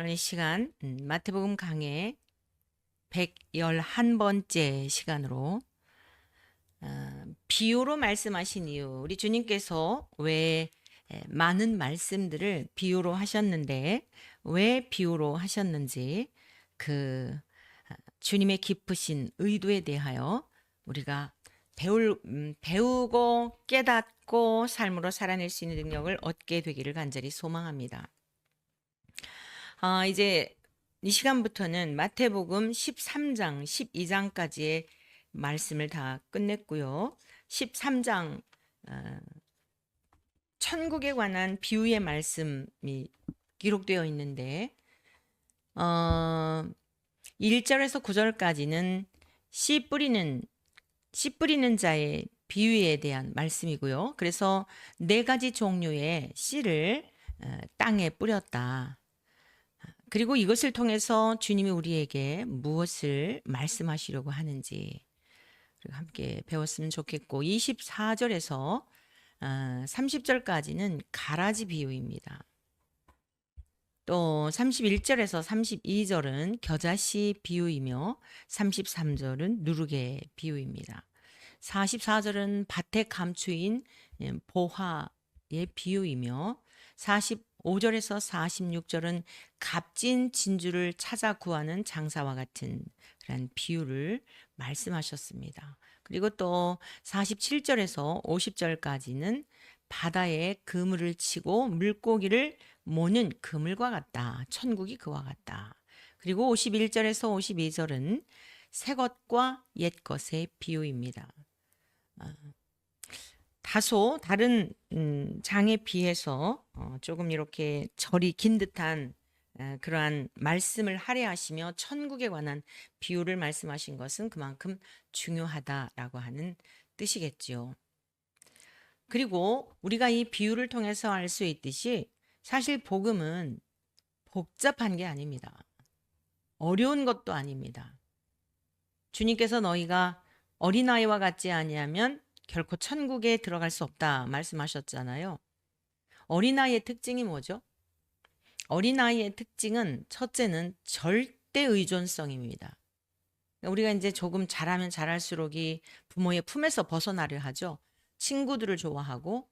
나누는 시간, 마태복음 강해 111번째 시간으로 비유로 말씀하신 이유, 우리 주님께서 왜 많은 말씀들을 비유로 하셨는데 왜 비유로 하셨는지 주님의 깊으신 의도에 대하여 우리가 배우고 깨닫고 삶으로 살아낼 수 있는 능력을 얻게 되기를 간절히 소망합니다. 이제 이 시간부터는 마태복음 13장, 12장까지의 말씀을 다 끝냈고요. 13장 천국에 관한 비유의 말씀이 기록되어 있는데 1절에서 9절까지는 씨 뿌리는 자의 비유에 대한 말씀이고요. 그래서 네 가지 종류의 씨를 땅에 뿌렸다. 그리고 이것을 통해서 주님이 우리에게 무엇을 말씀하시려고 하는지 함께 배웠으면 좋겠고, 24절에서 30절까지는 가라지 비유입니다. 또 31절에서 32절은 겨자씨 비유이며 33절은 누룩의 비유입니다. 44절은 밭에 감추인 보화의 비유이며 45절에서 46절은 값진 진주를 찾아 구하는 장사와 같은 그런 비유를 말씀하셨습니다. 그리고 또 47절에서 50절까지는 바다에 그물을 치고 물고기를 모는 그물과 같다. 천국이 그와 같다. 그리고 51절에서 52절은 새 것과 옛 것의 비유입니다. 다소 다른 장에 비해서 조금 이렇게 절이 긴 듯한 그러한 말씀을 할애하시며 천국에 관한 비유를 말씀하신 것은 그만큼 중요하다라고 하는 뜻이겠지요. 그리고 우리가 이 비유를 통해서 알 수 있듯이 사실 복음은 복잡한 게 아닙니다. 어려운 것도 아닙니다. 주님께서 너희가 어린아이와 같지 아니하면 결코 천국에 들어갈 수 없다 말씀하셨잖아요. 어린아이의 특징이 뭐죠? 어린아이의 특징은 첫째는 절대 의존성입니다. 우리가 이제 조금 자라면 자랄수록이 부모의 품에서 벗어나려 하죠. 친구들을 좋아하고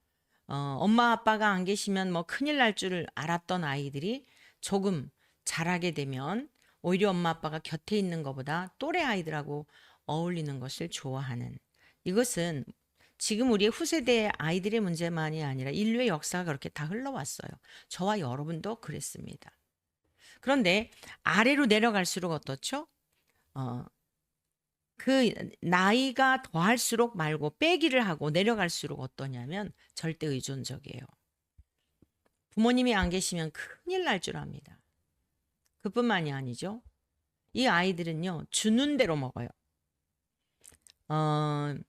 엄마 아빠가 안 계시면 뭐 큰일 날 줄을 알았던 아이들이 조금 자라게 되면 오히려 엄마 아빠가 곁에 있는 것보다 또래 아이들하고 어울리는 것을 좋아하는, 이것은 지금 우리의 후세대의 아이들의 문제만이 아니라 인류의 역사가 그렇게 다 흘러왔어요. 저와 여러분도 그랬습니다. 그런데 아래로 내려갈수록 어떻죠? 그 나이가 더할수록 말고 빼기를 하고 내려갈수록 어떠냐면 절대 의존적이에요. 부모님이 안 계시면 큰일 날 줄 압니다. 그뿐만이 아니죠. 이 아이들은요, 주는 대로 먹어요.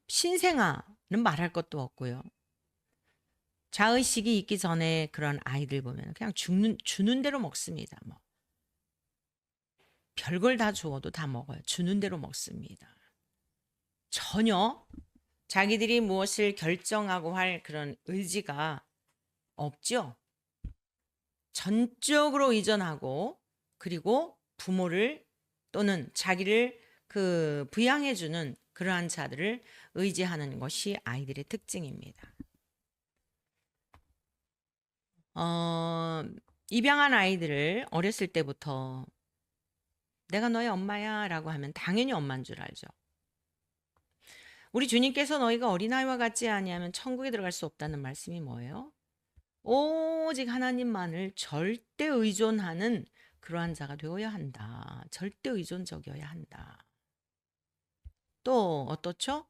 신생아는 말할 것도 없고요. 자의식이 있기 전에 그런 아이들 보면 그냥 주는 대로 먹습니다. 뭐 별걸 다 주어도 다 먹어요. 주는 대로 먹습니다. 전혀 자기들이 무엇을 결정하고 할 그런 의지가 없죠. 전적으로 의존하고, 그리고 부모를 또는 자기를 부양해주는 그러한 자들을 의지하는 것이 아이들의 특징입니다. 입양한 아이들을 어렸을 때부터 내가 너의 엄마야 라고 하면 당연히 엄마인 줄 알죠. 우리 주님께서 너희가 어린아이와 같지 아니하면 천국에 들어갈 수 없다는 말씀이 뭐예요? 오직 하나님만을 절대 의존하는 그러한 자가 되어야 한다. 절대 의존적이어야 한다. 또 어떻죠?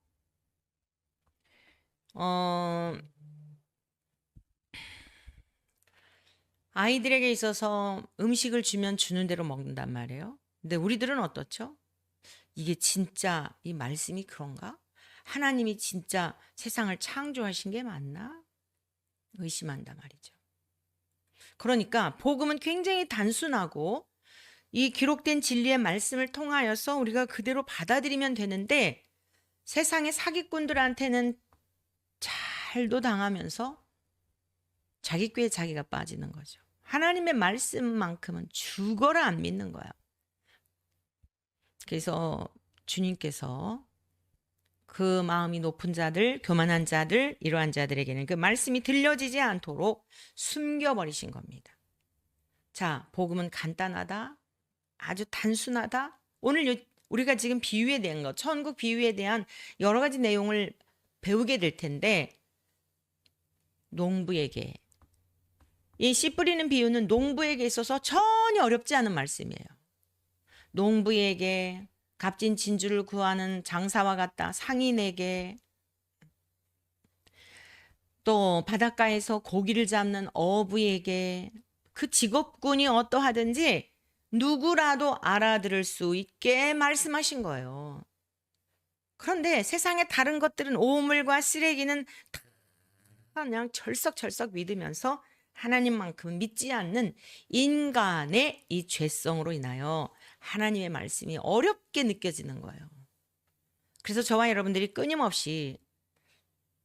아이들에게 있어서 음식을 주면 주는 대로 먹는단 말이에요. 근데 우리들은 어떻죠? 이게 진짜 이 말씀이 그런가? 하나님이 진짜 세상을 창조하신 게 맞나? 의심한단 말이죠. 그러니까 복음은 굉장히 단순하고 이 기록된 진리의 말씀을 통하여서 우리가 그대로 받아들이면 되는데, 세상의 사기꾼들한테는 잘도 당하면서 자기 꾀에 자기가 빠지는 거죠. 하나님의 말씀만큼은 죽어라 안 믿는 거야. 그래서 주님께서 그 마음이 높은 자들, 교만한 자들, 이러한 자들에게는 그 말씀이 들려지지 않도록 숨겨버리신 겁니다. 자, 복음은 간단하다. 아주 단순하다. 오늘 우리가 지금 비유에 대한 것, 천국 비유에 대한 여러 가지 내용을 배우게 될 텐데, 농부에게, 이 씨 뿌리는 비유는 농부에게 있어서 전혀 어렵지 않은 말씀이에요. 농부에게, 값진 진주를 구하는 장사와 같다. 상인에게, 또 바닷가에서 고기를 잡는 어부에게, 그 직업군이 어떠하든지 누구라도 알아들을 수 있게 말씀하신 거예요. 그런데 세상의 다른 것들은, 오물과 쓰레기는 다 그냥 철썩철썩 믿으면서 하나님만큼 믿지 않는 인간의 이 죄성으로 인하여 하나님의 말씀이 어렵게 느껴지는 거예요. 그래서 저와 여러분들이 끊임없이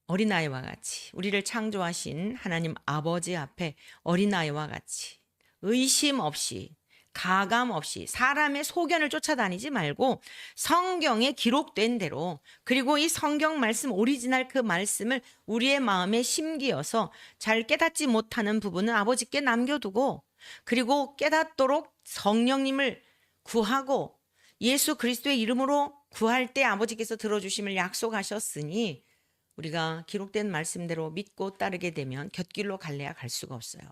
어린아이와 같이, 우리를 창조하신 하나님 아버지 앞에 어린아이와 같이 의심 없이, 가감 없이 사람의 소견을 쫓아다니지 말고 성경에 기록된 대로, 그리고 이 성경 말씀, 오리지널 그 말씀을 우리의 마음에 심기어서 잘 깨닫지 못하는 부분은 아버지께 남겨두고, 그리고 깨닫도록 성령님을 구하고 예수 그리스도의 이름으로 구할 때 아버지께서 들어주심을 약속하셨으니, 우리가 기록된 말씀대로 믿고 따르게 되면 곁길로 갈래야 갈 수가 없어요.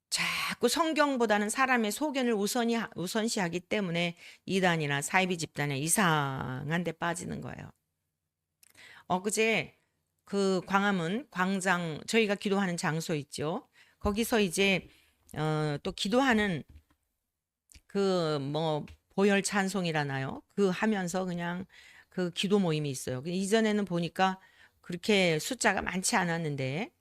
자꾸 성경보다는 사람의 소견을 우선시하기 때문에 이단이나 사이비 집단에 이상한 데 빠지는 거예요. 엊그제 그 광화문 광장, 저희가 기도하는 장소 있죠. 거기서 이제 또 기도하는 그 보혈 찬송이라나요? 그 하면서 그냥 그 기도 모임이 있어요. 이전에는 보니까 그렇게 숫자가 많지 않았는데,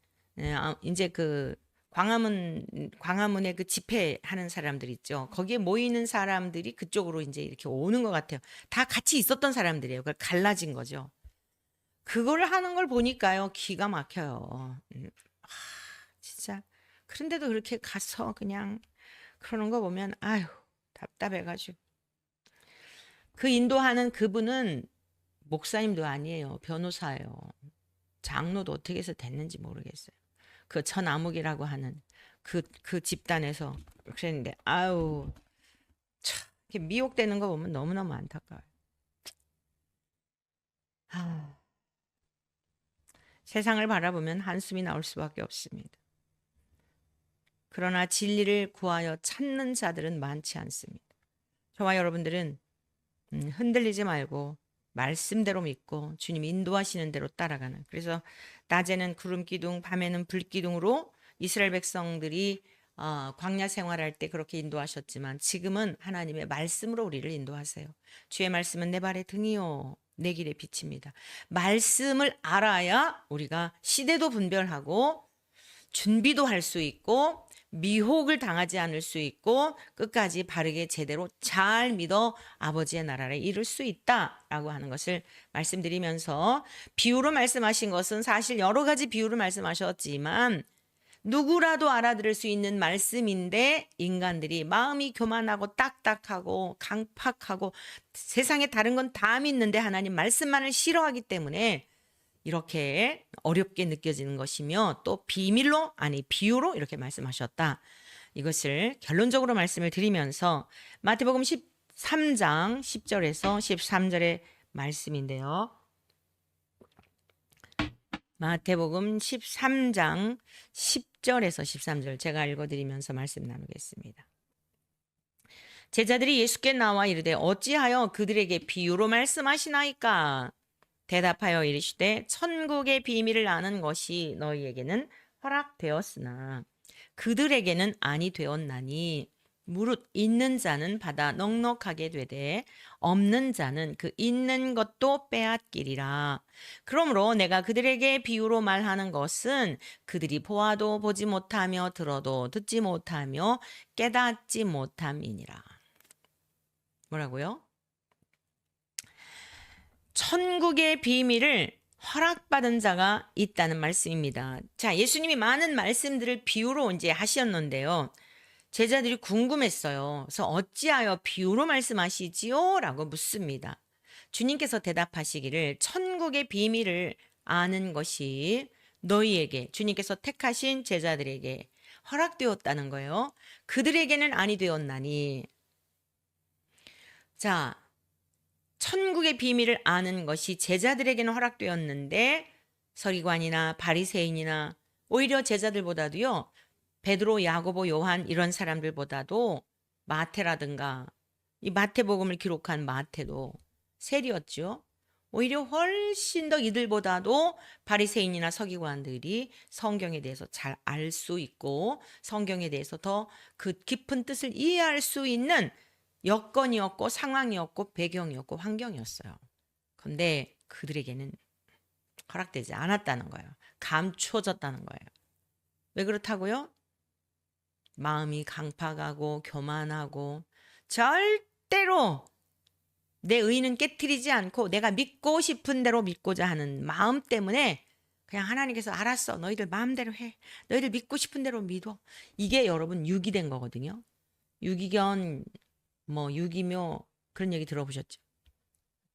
이제 그 광화문에 그 집회하는 사람들 있죠. 거기에 모이는 사람들이 그쪽으로 이제 이렇게 오는 것 같아요. 다 같이 있었던 사람들이에요. 그걸 갈라진 거죠. 그걸 하는 걸 보니까요, 기가 막혀요. 진짜. 그런데도 그렇게 가서 그냥 그러는 거 보면, 아유, 답답해가지고. 그 인도하는 그분은 목사님도 아니에요. 변호사예요. 장로도 어떻게 해서 됐는지 모르겠어요. 그 천암흑이라고 하는 그 집단에서 그랬는데, 아유, 참, 이렇게 미혹되는 거 보면 너무너무 안타까워요. 세상을 바라보면 한숨이 나올 수밖에 없습니다. 그러나 진리를 구하여 찾는 자들은 많지 않습니다. 저와 여러분들은 흔들리지 말고 말씀대로 믿고 주님 인도하시는 대로 따라가는, 그래서 낮에는 구름 기둥, 밤에는 불 기둥으로 이스라엘 백성들이 광야 생활할 때 그렇게 인도하셨지만, 지금은 하나님의 말씀으로 우리를 인도하세요. 주의 말씀은 내 발의 등이요 내 길의 빛입니다. 말씀을 알아야 우리가 시대도 분별하고 준비도 할 수 있고 미혹을 당하지 않을 수 있고 끝까지 바르게 제대로 잘 믿어 아버지의 나라를 이룰 수 있다라고 하는 것을 말씀드리면서, 비유로 말씀하신 것은 사실 여러 가지 비유로 말씀하셨지만 누구라도 알아들을 수 있는 말씀인데, 인간들이 마음이 교만하고 딱딱하고 강팍하고 세상에 다른 건 다 믿는데 하나님 말씀만을 싫어하기 때문에 이렇게 어렵게 느껴지는 것이며, 또 비밀로, 아니 비유로 이렇게 말씀하셨다. 이것을 결론적으로 말씀을 드리면서 마태복음 13장 10절에서 13절의 말씀인데요. 마태복음 13장 10절에서 13절 제가 읽어드리면서 말씀 나누겠습니다. 제자들이 예수께 나와 이르되 어찌하여 그들에게 비유로 말씀하시나이까? 대답하여 이르시되 천국의 비밀을 아는 것이 너희에게는 허락되었으나 그들에게는 아니 되었나니, 무릇 있는 자는 받아 넉넉하게 되되 없는 자는 그 있는 것도 빼앗기리라. 그러므로 내가 그들에게 비유로 말하는 것은 그들이 보아도 보지 못하며 들어도 듣지 못하며 깨닫지 못함이니라. 뭐라고요? 천국의 비밀을 허락받은 자가 있다는 말씀입니다. 자, 예수님이 많은 말씀들을 비유로 이제 하셨는데요. 제자들이 궁금했어요. 그래서 어찌하여 비유로 말씀하시지요? 라고 묻습니다. 주님께서 대답하시기를 천국의 비밀을 아는 것이 너희에게, 주님께서 택하신 제자들에게 허락되었다는 거예요. 그들에게는 아니 되었나니. 자, 천국의 비밀을 아는 것이 제자들에게는 허락되었는데 서기관이나 바리새인이나 오히려 제자들보다도요. 베드로, 야고보, 요한 이런 사람들보다도 마태라든가 이 마태복음을 기록한 마태도 세리였죠. 오히려 훨씬 더 이들보다도 바리새인이나 서기관들이 성경에 대해서 잘 알 수 있고 성경에 대해서 더 그 깊은 뜻을 이해할 수 있는 여건이었고 상황이었고 배경이었고 환경이었어요. 근데 그들에게는 허락되지 않았다는 거예요. 감추어졌다는 거예요. 왜 그렇다고요? 마음이 강팍하고 교만하고 절대로 내 의는 깨트리지 않고 내가 믿고 싶은 대로 믿고자 하는 마음 때문에 그냥 하나님께서 알았어. 너희들 마음대로 해. 너희들 믿고 싶은 대로 믿어. 이게 여러분 유기된 거거든요. 유기견 뭐 유기묘 그런 얘기 들어보셨죠?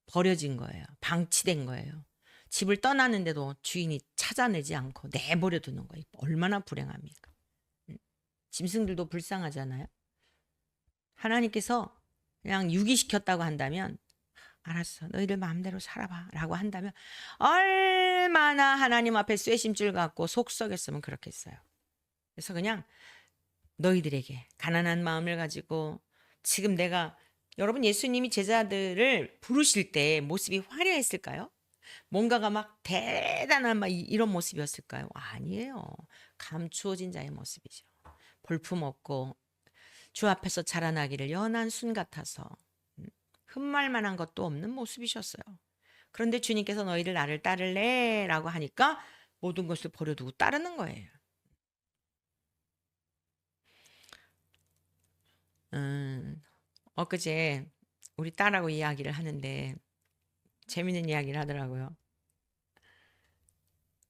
버려진 거예요. 방치된 거예요. 집을 떠나는데도 주인이 찾아내지 않고 내버려 두는 거예요. 얼마나 불행합니까? 짐승들도 불쌍하잖아요. 하나님께서 그냥 유기시켰다고 한다면 알았어. 너희들 마음대로 살아봐 라고 한다면 얼마나 하나님 앞에 쇠심줄 갖고 속 썩였으면 그렇겠어요. 그래서 그냥 너희들에게 가난한 마음을 가지고 지금 내가 여러분 예수님이 제자들을 부르실 때 모습이 화려했을까요? 뭔가가 막 대단한 막 이런 모습이었을까요? 아니에요. 감추어진 자의 모습이죠. 볼품 없고 주 앞에서 자라나기를 연한 순 같아서 흠말 만한 것도 없는 모습이셨어요. 그런데 주님께서 너희를 나를 따를래? 라고 하니까 모든 것을 버려두고 따르는 거예요. 엊그제 우리 딸하고 이야기를 하는데 재밌는 이야기를 하더라고요.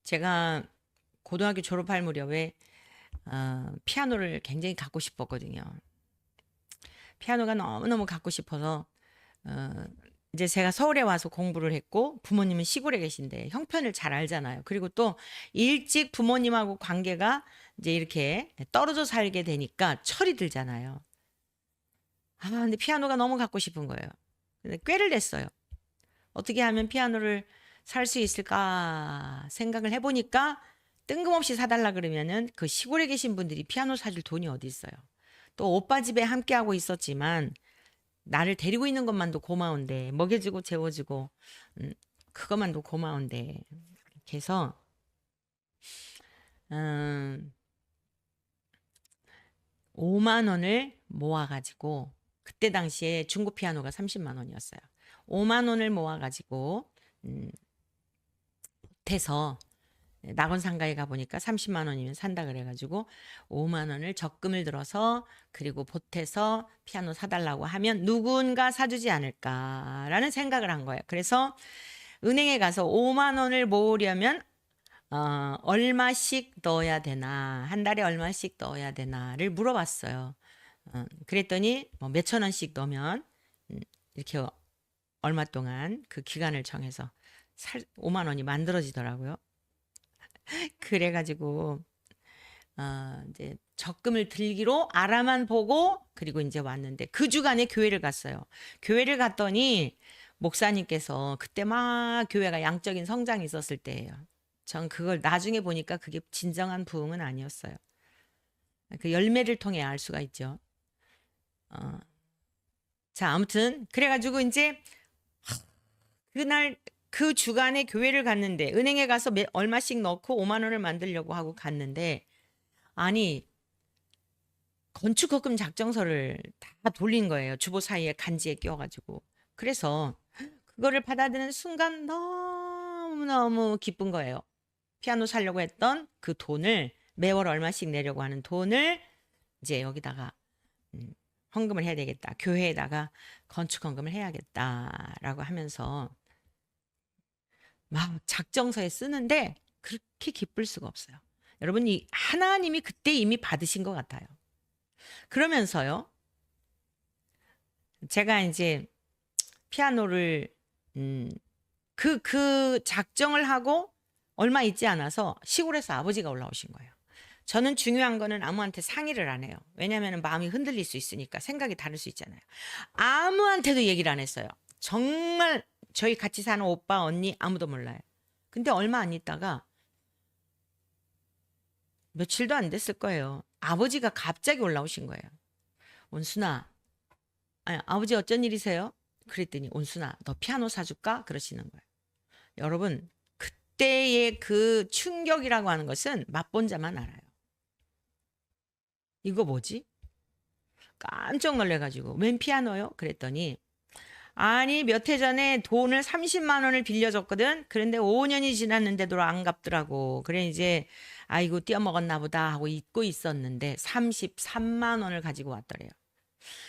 제가 고등학교 졸업할 무렵에 피아노를 굉장히 갖고 싶었거든요. 피아노가 너무너무 갖고 싶어서 이제 제가 서울에 와서 공부를 했고 부모님은 시골에 계신데 형편을 잘 알잖아요. 그리고 또 일찍 부모님하고 관계가 이제 이렇게 떨어져 살게 되니까 철이 들잖아요. 근데 피아노가 너무 갖고 싶은 거예요. 근데 꾀를 냈어요. 어떻게 하면 피아노를 살 수 있을까 생각을 해보니까 뜬금없이 사달라 그러면은 그 시골에 계신 분들이 피아노 사줄 돈이 어디 있어요. 또 오빠 집에 함께하고 있었지만 나를 데리고 있는 것만도 고마운데 먹여주고 재워주고 그것만도 고마운데 이렇게 해서 음, 5만 원을 모아가지고 그때 당시에 중고 피아노가 30만 원이었어요. 5만 원을 모아가지고 보태서 낙원 상가에 가보니까 30만 원이면 산다 그래가지고 5만 원을 적금을 들어서 그리고 보태서 피아노 사달라고 하면 누군가 사주지 않을까라는 생각을 한 거예요. 그래서 은행에 가서 5만 원을 모으려면 얼마씩 넣어야 되나, 한 달에 얼마씩 넣어야 되나를 물어봤어요. 그랬더니 뭐 몇천 원씩 넣으면 이렇게 얼마 동안 그 기간을 정해서 5만 원이 만들어지더라고요. 그래가지고 이제 적금을 들기로 알아만 보고 그리고 이제 왔는데 그 주간에 교회를 갔어요. 교회를 갔더니 목사님께서 그때 막 교회가 양적인 성장이 있었을 때예요. 전 그걸 나중에 보니까 그게 진정한 부흥은 아니었어요. 그 열매를 통해 알 수가 있죠. 자, 아무튼 그래가지고 이제 그날 그 주간에 교회를 갔는데 은행에 가서 얼마씩 넣고 5만 원을 만들려고 하고 갔는데 아니 건축허금 작정서를 다 돌린 거예요. 주보 사이에 간지에 끼워가지고. 그래서 그거를 받아들이는 순간 너무너무 기쁜 거예요. 피아노 사려고 했던 그 돈을 매월 얼마씩 내려고 하는 돈을 이제 여기다가 헌금을 해야 되겠다. 교회에다가 건축 헌금을 해야겠다라고 하면서 막 작정서에 쓰는데 그렇게 기쁠 수가 없어요. 여러분, 이 하나님이 그때 이미 받으신 것 같아요. 그러면서요, 제가 이제 피아노를 그 작정을 하고 얼마 있지 않아서 시골에서 아버지가 올라오신 거예요. 저는 중요한 거는 아무한테 상의를 안 해요. 왜냐하면 마음이 흔들릴 수 있으니까, 생각이 다를 수 있잖아요. 아무한테도 얘기를 안 했어요. 정말 저희 같이 사는 오빠, 언니 아무도 몰라요. 근데 얼마 안 있다가 며칠도 안 됐을 거예요. 아버지가 갑자기 올라오신 거예요. 온순아, 아니, 아버지 어쩐 일이세요? 그랬더니 온순아, 너 피아노 사줄까? 그러시는 거예요. 여러분, 그때의 그 충격이라고 하는 것은 맛본 자만 알아요. 이거 뭐지? 깜짝 놀래가지고 웬 피아노요? 그랬더니 아니 몇 해 전에 돈을 30만 원을 빌려줬거든. 그런데 5년이 지났는데도 안 갚더라고. 그래 이제 아이고 띄어먹었나 보다 하고 잊고 있었는데 33만 원을 가지고 왔더래요.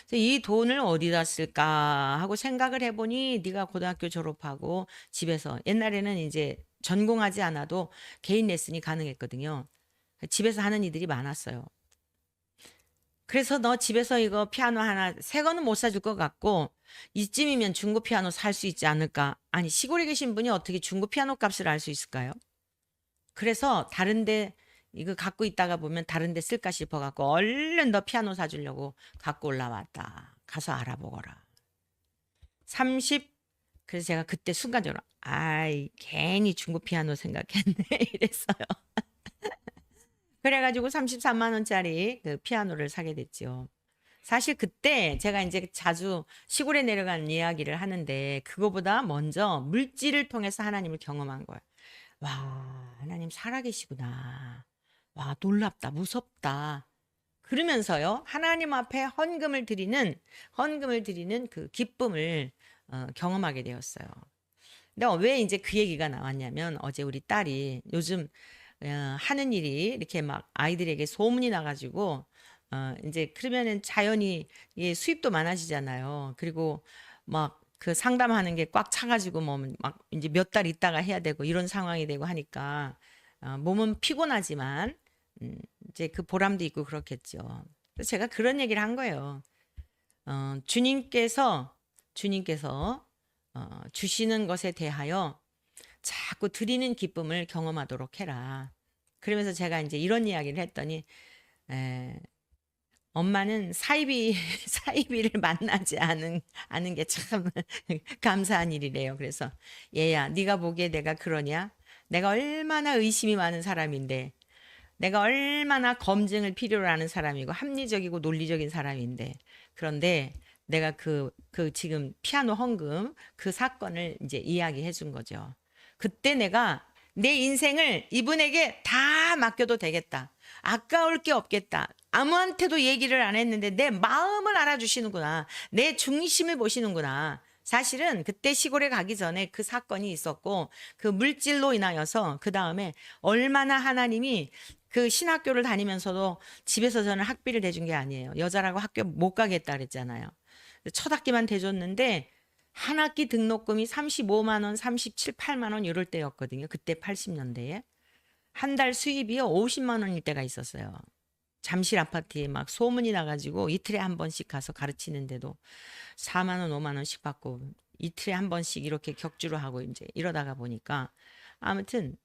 그래서 이 돈을 어디다 쓸까 하고 생각을 해보니 네가 고등학교 졸업하고 집에서 옛날에는 이제 전공하지 않아도 개인 레슨이 가능했거든요. 집에서 하는 이들이 많았어요. 그래서 너 집에서 이거 피아노 하나 새 거는 못 사줄 것 같고 이쯤이면 중고 피아노 살 수 있지 않을까? 아니 시골에 계신 분이 어떻게 중고 피아노 값을 알 수 있을까요? 그래서 다른데 이거 갖고 있다가 보면 다른데 쓸까 싶어 갖고 얼른 너 피아노 사주려고 갖고 올라왔다. 가서 알아보거라. 30 그래서 제가 그때 순간적으로 아이 괜히 중고 피아노 생각했네 이랬어요. 그래가지고 33만 원짜리 그 피아노를 사게 됐죠. 사실 그때 제가 이제 자주 시골에 내려간 이야기를 하는데 그거보다 먼저 물질을 통해서 하나님을 경험한 거예요. 와, 하나님 살아계시구나. 와, 놀랍다, 무섭다. 그러면서요, 하나님 앞에 헌금을 드리는 그 기쁨을 경험하게 되었어요. 근데 왜 이제 그 얘기가 나왔냐면 어제 우리 딸이 요즘 하는 일이 이렇게 막 아이들에게 소문이 나가지고 이제 그러면은 자연히 예, 수입도 많아지잖아요. 그리고 막 그 상담하는 게 꽉 차가지고 뭐 막 이제 몇 달 있다가 해야 되고 이런 상황이 되고 하니까 몸은 피곤하지만 이제 그 보람도 있고 그렇겠죠. 그래서 제가 그런 얘기를 한 거예요. 주님께서 주시는 것에 대하여 자꾸 드리는 기쁨을 경험하도록 해라. 그러면서 제가 이제 이런 이야기를 했더니 에, 엄마는 사이비를 만나지 않은 게 참 감사한 일이래요. 그래서 얘야, 네가 보기에 내가 그러냐? 내가 얼마나 의심이 많은 사람인데, 내가 얼마나 검증을 필요로 하는 사람이고 합리적이고 논리적인 사람인데, 그런데 내가 그 지금 피아노 헌금 그 사건을 이제 이야기해 준 거죠. 그때 내가 내 인생을 이분에게 다 맡겨도 되겠다. 아까울 게 없겠다. 아무한테도 얘기를 안 했는데 내 마음을 알아주시는구나. 내 중심을 보시는구나. 사실은 그때 시골에 가기 전에 그 사건이 있었고 그 물질로 인하여서 그 다음에 얼마나 하나님이 그 신학교를 다니면서도 집에서 저는 학비를 대준 게 아니에요. 여자라고 학교 못 가겠다 그랬잖아요. 첫 학기만 대줬는데 한 학기 등록금이 35만 원, 37, 8만 원 이럴 때였거든요. 그때 80년대에. 한 달 수입이요 50만 원일 때가 있었어요. 잠실 아파트에 막 소문이 나가지고 이틀에 한 번씩 가서 가르치는데도 4만 원, 5만 원씩 받고 이틀에 한 번씩 이렇게 격주로 하고 이제 이러다가 보니까 아무튼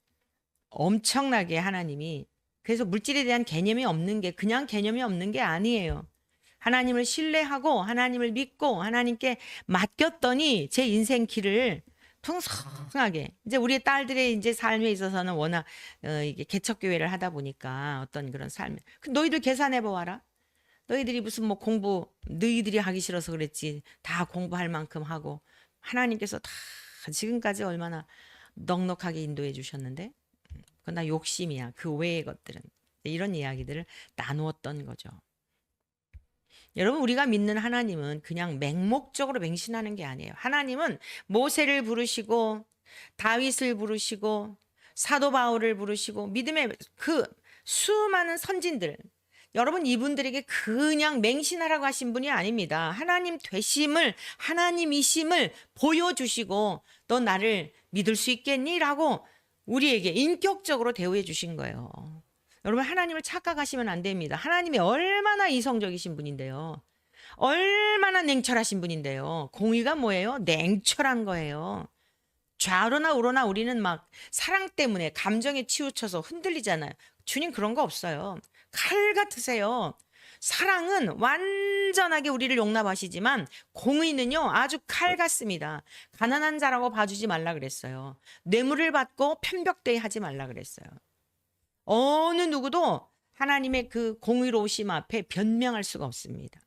엄청나게 하나님이 그래서 물질에 대한 개념이 없는 게 그냥 개념이 없는 게 아니에요. 하나님을 신뢰하고 하나님을 믿고 하나님께 맡겼더니 제 인생 길을 풍성하게 이제 우리 딸들의 이제 삶에 있어서는 워낙 이게 개척교회를 하다 보니까 어떤 그런 삶 너희들 계산해 보아라. 너희들이 무슨 뭐 공부 너희들이 하기 싫어서 그랬지 다 공부할 만큼 하고 하나님께서 다 지금까지 얼마나 넉넉하게 인도해 주셨는데 그건 다 욕심이야. 그 외의 것들은 이런 이야기들을 나누었던 거죠. 여러분 우리가 믿는 하나님은 그냥 맹목적으로 맹신하는 게 아니에요. 하나님은 모세를 부르시고 다윗을 부르시고 사도 바울을 부르시고 믿음의 그 수많은 선진들 여러분 이분들에게 그냥 맹신하라고 하신 분이 아닙니다. 하나님 되심을 하나님이심을 보여주시고 너 나를 믿을 수 있겠니? 라고 우리에게 인격적으로 대우해 주신 거예요. 여러분 하나님을 착각하시면 안 됩니다. 하나님이 얼마나 이성적이신 분인데요. 얼마나 냉철하신 분인데요. 공의가 뭐예요? 냉철한 거예요. 좌로나 우로나 우리는 막 사랑 때문에 감정에 치우쳐서 흔들리잖아요. 주님 그런 거 없어요. 칼 같으세요. 사랑은 완전하게 우리를 용납하시지만 공의는요 아주 칼 같습니다. 가난한 자라고 봐주지 말라 그랬어요. 뇌물을 받고 편벽되이 하지 말라 그랬어요. 어느 누구도 하나님의 그 공의로우심 앞에 변명할 수가 없습니다.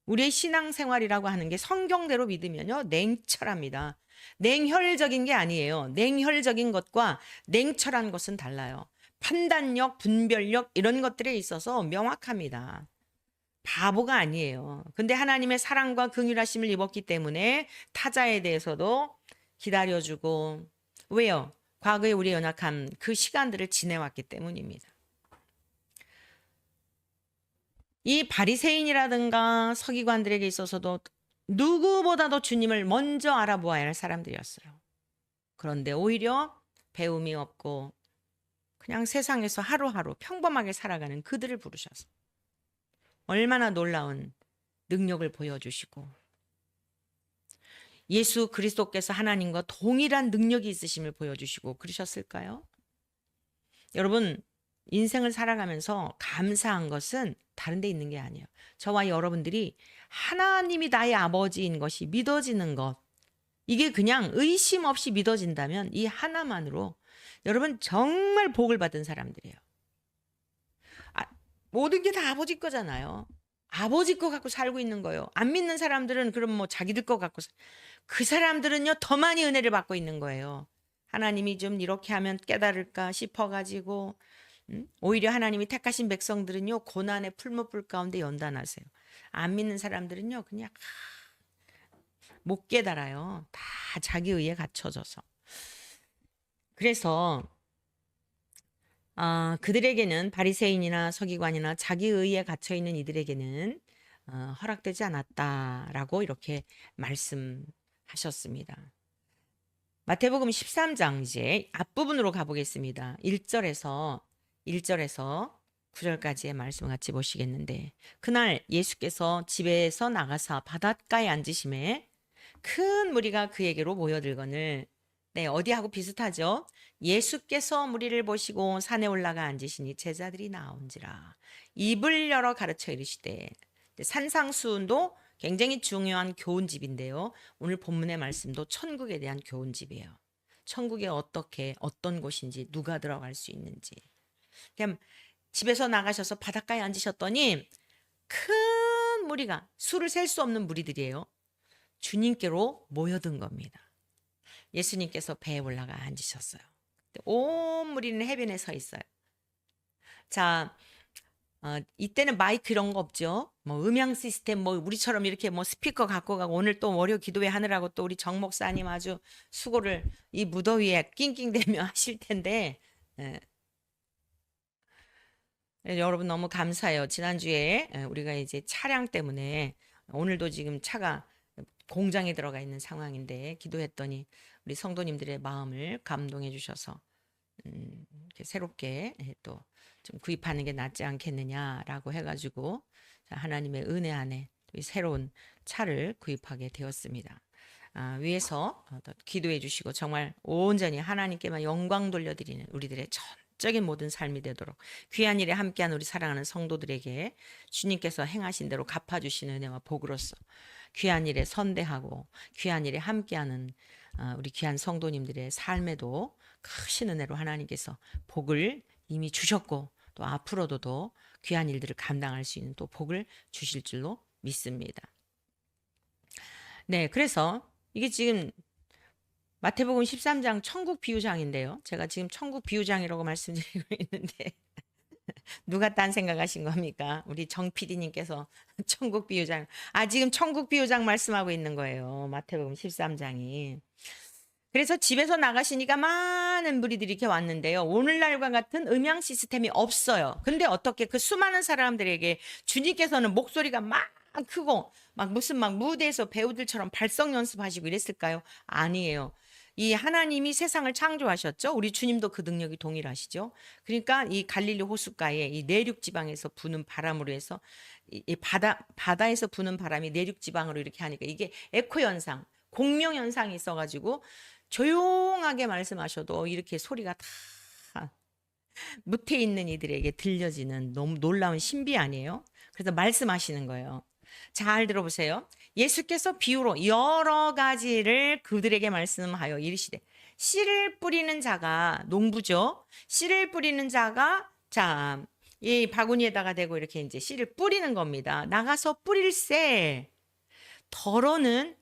우리의 신앙생활이라고 하는 게 성경대로 믿으면요 냉철합니다. 냉혈적인 게 아니에요. 냉혈적인 것과 냉철한 것은 달라요. 판단력, 분별력 이런 것들에 있어서 명확합니다. 바보가 아니에요. 근데 하나님의 사랑과 긍휼하심을 입었기 때문에 타자에 대해서도 기다려주고 왜요? 과거에 우리의 연약한 그 시간들을 지내왔기 때문입니다. 이 바리새인이라든가 서기관들에게 있어서도 누구보다도 주님을 먼저 알아보아야 할 사람들이었어요. 그런데 오히려 배움이 없고 그냥 세상에서 하루하루 평범하게 살아가는 그들을 부르셔서 얼마나 놀라운 능력을 보여주시고 예수 그리스도께서 하나님과 동일한 능력이 있으심을 보여주시고 그러셨을까요? 여러분 인생을 살아가면서 감사한 것은 다른 데 있는 게 아니에요. 저와 여러분들이 하나님이 나의 아버지인 것이 믿어지는 것 이게 그냥 의심 없이 믿어진다면 이 하나만으로 여러분 정말 복을 받은 사람들이에요. 모든 게 다 아버지 거잖아요. 아버지 거 갖고 살고 있는 거예요. 안 믿는 사람들은 그럼 뭐 자기들 거 갖고 그 사람들은요 더 많이 은혜를 받고 있는 거예요. 하나님이 좀 이렇게 하면 깨달을까 싶어가지고 오히려 하나님이 택하신 백성들은요 고난의 풀무불 가운데 연단하세요. 안 믿는 사람들은요 그냥 못 깨달아요. 다 자기 의에 갇혀져서. 그래서 그들에게는 바리새인이나 서기관이나 자기 의에 갇혀 있는 이들에게는 허락되지 않았다라고 이렇게 말씀하셨습니다. 마태복음 13장 이제 앞부분으로 가보겠습니다. 1절에서 9절까지의 말씀 같이 보시겠는데 그날 예수께서 집에서 나가사 바닷가에 앉으심에 큰 무리가 그에게로 모여들거늘 네, 어디하고 비슷하죠? 예수께서 무리를 보시고 산에 올라가 앉으시니 제자들이 나온지라 입을 열어 가르쳐 이르시되 산상수훈도 굉장히 중요한 교훈집인데요. 오늘 본문의 말씀도 천국에 대한 교훈집이에요. 천국에 어떤 곳인지 누가 들어갈 수 있는지. 그냥 집에서 나가셔서 바닷가에 앉으셨더니 큰 무리가 수를 셀 수 없는 무리들이에요. 주님께로 모여든 겁니다. 예수님께서 배에 올라가 앉으셨어요. 온 무리는 해변에 서 있어요. 자, 이때는 마이크 이런 거 없죠. 뭐 음향 시스템 뭐 우리처럼 이렇게 뭐 스피커 갖고 가고 오늘 또 월요 기도회 하느라고 또 우리 정 목사님 아주 수고를 이 무더위에 낑낑대며 하실 텐데 여러분 너무 감사해요. 지난주에 우리가 이제 차량 때문에 오늘도 지금 차가 공장에 들어가 있는 상황인데 기도했더니 우리 성도님들의 마음을 감동해 주셔서 새롭게 또 좀 구입하는 게 낫지 않겠느냐라고 해가지고 하나님의 은혜 안에 새로운 차를 구입하게 되었습니다. 위에서 기도해 주시고 정말 온전히 하나님께만 영광 돌려드리는 우리들의 전적인 모든 삶이 되도록 귀한 일에 함께한 우리 사랑하는 성도들에게 주님께서 행하신 대로 갚아주시는 은혜와 복으로서 귀한 일에 선대하고 귀한 일에 함께하는 우리 귀한 성도님들의 삶에도 크신 은혜로 하나님께서 복을 이미 주셨고 또 앞으로도 귀한 일들을 감당할 수 있는 또 복을 주실 줄로 믿습니다. 네, 그래서 이게 지금 마태복음 13장 천국 비유장인데요. 제가 지금 천국 비유장이라고 말씀드리고 있는데 누가 딴 생각하신 겁니까? 우리 정 PD님께서 천국 비유장 지금 천국 비유장 말씀하고 있는 거예요. 마태복음 13장이. 그래서 집에서 나가시니까 많은 무리들이 이렇게 왔는데요. 오늘날과 같은 음향 시스템이 없어요. 근데 어떻게 그 수많은 사람들에게 주님께서는 목소리가 막 크고 막 무슨 막 무대에서 배우들처럼 발성 연습하시고 이랬을까요? 아니에요. 이 하나님이 세상을 창조하셨죠. 우리 주님도 그 능력이 동일하시죠. 그러니까 이 갈릴리 호숫가에 이 내륙 지방에서 부는 바람으로 해서 이 바다에서 부는 바람이 내륙 지방으로 이렇게 하니까 이게 에코 현상, 공명 현상이 있어가지고 조용하게 말씀하셔도 이렇게 소리가 다 무태 있는 이들에게 들려지는 너무 놀라운 신비 아니에요? 그래서 말씀하시는 거예요. 잘 들어보세요. 예수께서 비유로 여러 가지를 그들에게 말씀하여 이르시되 씨를 뿌리는 자가 농부죠. 씨를 뿌리는 자가 자, 이 바구니에다가 대고 이렇게 이제 씨를 뿌리는 겁니다. 나가서 뿌릴새 덜어는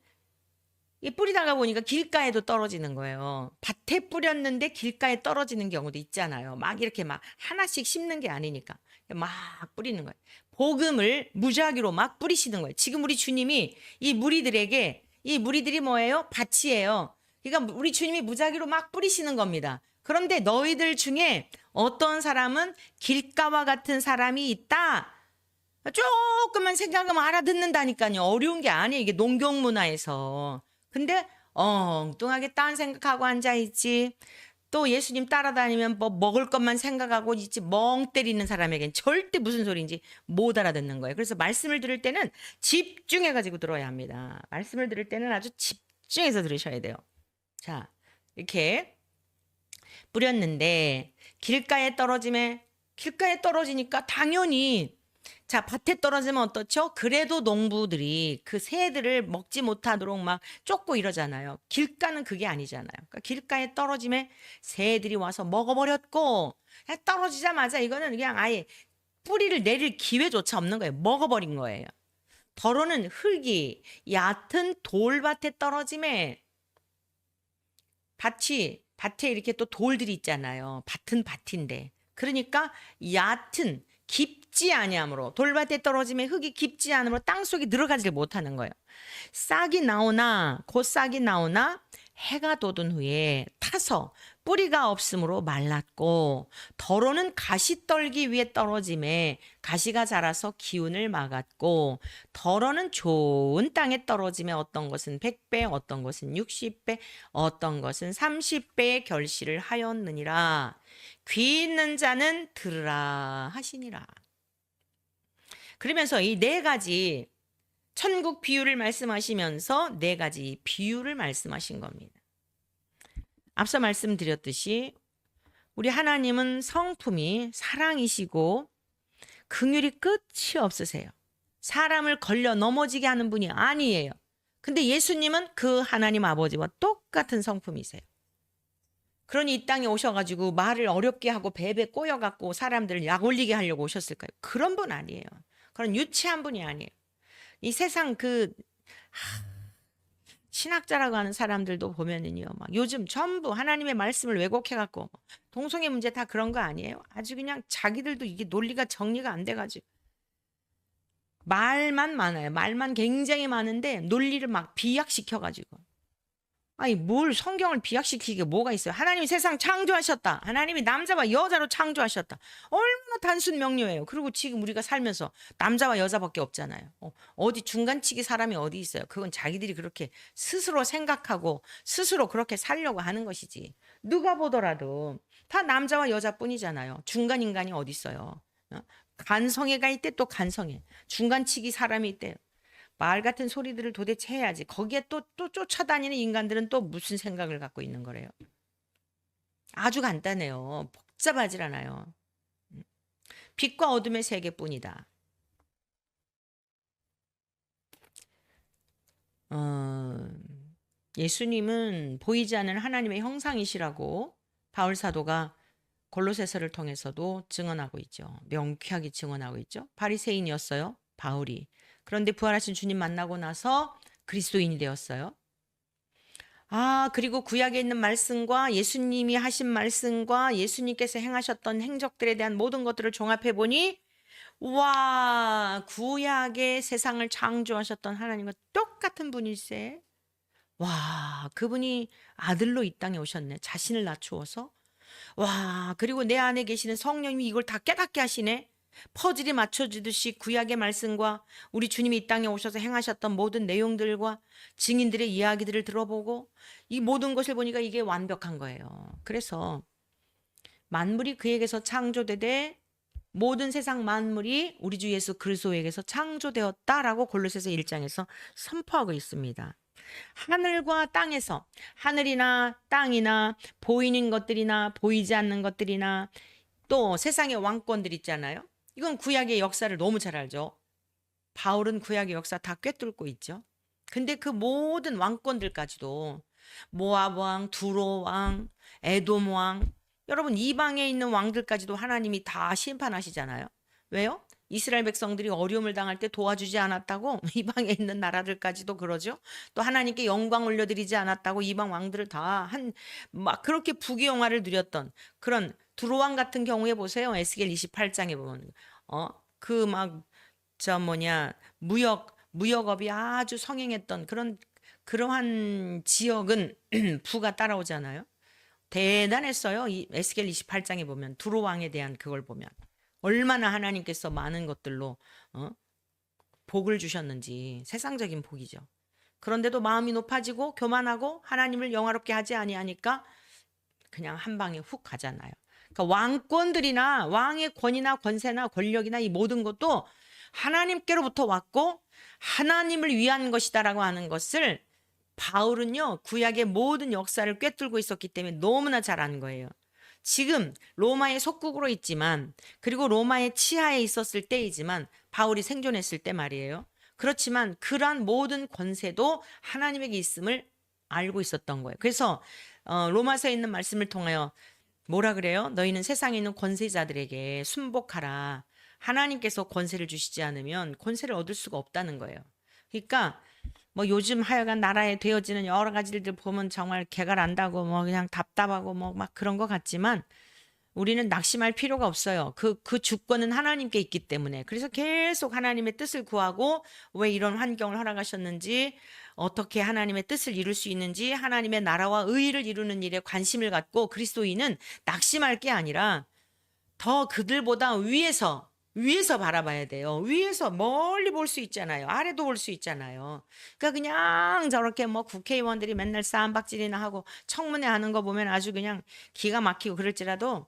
이 뿌리다가 보니까 길가에도 떨어지는 거예요. 밭에 뿌렸는데 길가에 떨어지는 경우도 있잖아요. 막 이렇게 막 하나씩 심는 게 아니니까 막 뿌리는 거예요. 복음을 무작위로 막 뿌리시는 거예요. 지금 우리 주님이 이 무리들에게 이 무리들이 뭐예요? 밭이에요. 그러니까 우리 주님이 무작위로 막 뿌리시는 겁니다. 그런데 너희들 중에 어떤 사람은 길가와 같은 사람이 있다. 조금만 생각하면 알아듣는다니까요. 어려운 게 아니에요. 이게 농경 문화에서. 근데 엉뚱하게 딴 생각하고 앉아있지. 또 예수님 따라다니면 뭐 먹을 것만 생각하고 있지. 멍 때리는 사람에겐 절대 무슨 소리인지 못 알아듣는 거예요. 그래서 말씀을 들을 때는 집중해가지고 들어야 합니다. 말씀을 들을 때는 아주 집중해서 들으셔야 돼요. 자, 이렇게 뿌렸는데 길가에 떨어지니까 당연히 자, 밭에 떨어지면 어떻죠? 그래도 농부들이 그 새들을 먹지 못하도록 막 쫓고 이러잖아요. 길가는 그게 아니잖아요. 그러니까 길가에 떨어짐에 새들이 와서 먹어버렸고 떨어지자마자 이거는 그냥 아예 뿌리를 내릴 기회조차 없는 거예요. 먹어버린 거예요. 더러는 흙이 얕은 돌밭에 떨어짐에 밭에 이렇게 또 돌들이 있잖아요. 밭은 밭인데. 그러니까 얕은 깊지 아니함으로 돌밭에 떨어짐에 흙이 깊지 않으므로 땅속에 들어가지를 못하는 거예요. 곧 싹이 나오나 해가 돋은 후에 타서 뿌리가 없으므로 말랐고 더러는 가시 떨기 위에 떨어짐에 가시가 자라서 기운을 막았고 더러는 좋은 땅에 떨어짐에 어떤 것은 100배 어떤 것은 60배 어떤 것은 30배의 결실을 하였느니라. 귀 있는 자는 들으라 하시니라. 그러면서 이 네 가지 천국 비유를 말씀하시면서 네 가지 비유를 말씀하신 겁니다. 앞서 말씀드렸듯이 우리 하나님은 성품이 사랑이시고 긍휼이 끝이 없으세요. 사람을 걸려 넘어지게 하는 분이 아니에요. 근데 예수님은 그 하나님 아버지와 똑같은 성품이세요. 그러니 이 땅에 오셔가지고 말을 어렵게 하고 베베 꼬여갖고 사람들을 약 올리게 하려고 오셨을까요? 그런 분 아니에요. 그런 유치한 분이 아니에요. 이 세상 신학자라고 하는 사람들도 보면은요, 막 요즘 전부 하나님의 말씀을 왜곡해갖고 동성애 문제 다 그런 거 아니에요? 아주 그냥 자기들도 이게 논리가 정리가 안 돼가지고 말만 많아요. 말만 굉장히 많은데 논리를 막 비약시켜가지고. 아니 뭘 성경을 비약시키게 뭐가 있어요? 하나님이 세상 창조하셨다. 하나님이 남자와 여자로 창조하셨다. 얼마나 단순 명료해요. 그리고 지금 우리가 살면서 남자와 여자밖에 없잖아요. 어디 중간치기 사람이 어디 있어요? 그건 자기들이 그렇게 스스로 생각하고 스스로 그렇게 살려고 하는 것이지. 누가 보더라도 다 남자와 여자뿐이잖아요. 중간 인간이 어디 있어요? 간성애가 있대 또 간성애. 중간치기 사람이 있대요. 말 같은 소리들을 도대체 해야지. 거기에 또 쫓아다니는 인간들은 또 무슨 생각을 갖고 있는 거래요? 아주 간단해요. 복잡하질 않아요. 빛과 어둠의 세계뿐이다. 예수님은 보이지 않는 하나님의 형상이시라고 바울 사도가 골로새서를 통해서도 증언하고 있죠. 명쾌하게 증언하고 있죠. 바리새인이었어요. 바울이. 그런데 부활하신 주님 만나고 나서 그리스도인이 되었어요. 그리고 구약에 있는 말씀과 예수님이 하신 말씀과 예수님께서 행하셨던 행적들에 대한 모든 것들을 종합해 보니 와, 구약의 세상을 창조하셨던 하나님과 똑같은 분일세. 와, 그분이 아들로 이 땅에 오셨네. 자신을 낮추어서. 와, 그리고 내 안에 계시는 성령님이 이걸 다 깨닫게 하시네. 퍼즐이 맞춰지듯이 구약의 말씀과 우리 주님이 이 땅에 오셔서 행하셨던 모든 내용들과 증인들의 이야기들을 들어보고 이 모든 것을 보니까 이게 완벽한 거예요. 그래서 만물이 그에게서 창조되되 모든 세상 만물이 우리 주 예수 그리스도에게서 창조되었다라고 골로새서 1장에서 선포하고 있습니다. 하늘과 땅에서 하늘이나 땅이나 보이는 것들이나 보이지 않는 것들이나 또 세상의 왕권들 있잖아요. 이건 구약의 역사를 너무 잘 알죠. 바울은 구약의 역사 다 꿰뚫고 있죠. 근데 그 모든 왕권들까지도 모압 왕, 두로 왕, 에돔 왕, 여러분 이방에 있는 왕들까지도 하나님이 다 심판하시잖아요. 왜요? 이스라엘 백성들이 어려움을 당할 때 도와주지 않았다고 이방에 있는 나라들까지도 그러죠. 또 하나님께 영광 올려드리지 않았다고 이방 왕들을 다 막 그렇게 부귀영화를 누렸던 그런 두로 왕 같은 경우에 보세요. 에스겔 28장에 보면 그 막 저 뭐냐 무역업이 아주 성행했던 그러한 지역은 부가 따라오잖아요. 대단했어요. 이 에스겔 28장에 보면 두로 왕에 대한 그걸 보면 얼마나 하나님께서 많은 것들로 어? 복을 주셨는지 세상적인 복이죠. 그런데도 마음이 높아지고 교만하고 하나님을 영화롭게 하지 아니하니까 그냥 한 방에 훅 가잖아요. 그러니까 왕권들이나 왕의 권위나 권세나 권력이나 이 모든 것도 하나님께로부터 왔고 하나님을 위한 것이다라고 하는 것을 바울은요 구약의 모든 역사를 꿰뚫고 있었기 때문에 너무나 잘 아는 거예요. 지금 로마의 속국으로 있지만 그리고 로마의 치하에 있었을 때이지만 바울이 생존했을 때 말이에요. 그렇지만 그러한 모든 권세도 하나님에게 있음을 알고 있었던 거예요. 그래서 로마서에 있는 말씀을 통하여 뭐라 그래요? 너희는 세상에 있는 권세자들에게 순복하라. 하나님께서 권세를 주시지 않으면 권세를 얻을 수가 없다는 거예요. 그러니까 뭐 요즘 하여간 나라에 되어지는 여러 가지 일들 보면 정말 개가 난다고 뭐 그냥 답답하고 뭐 막 그런 것 같지만 우리는 낙심할 필요가 없어요. 그 주권은 하나님께 있기 때문에. 그래서 계속 하나님의 뜻을 구하고 왜 이런 환경을 허락하셨는지 어떻게 하나님의 뜻을 이룰 수 있는지 하나님의 나라와 의의를 이루는 일에 관심을 갖고 그리스도인은 낙심할 게 아니라 더 그들보다 위에서 바라봐야 돼요. 위에서 멀리 볼 수 있잖아요. 아래도 볼 수 있잖아요. 그러니까 그냥 저렇게 뭐 국회의원들이 맨날 싸움박질이나 하고 청문회 하는 거 보면 아주 그냥 기가 막히고 그럴지라도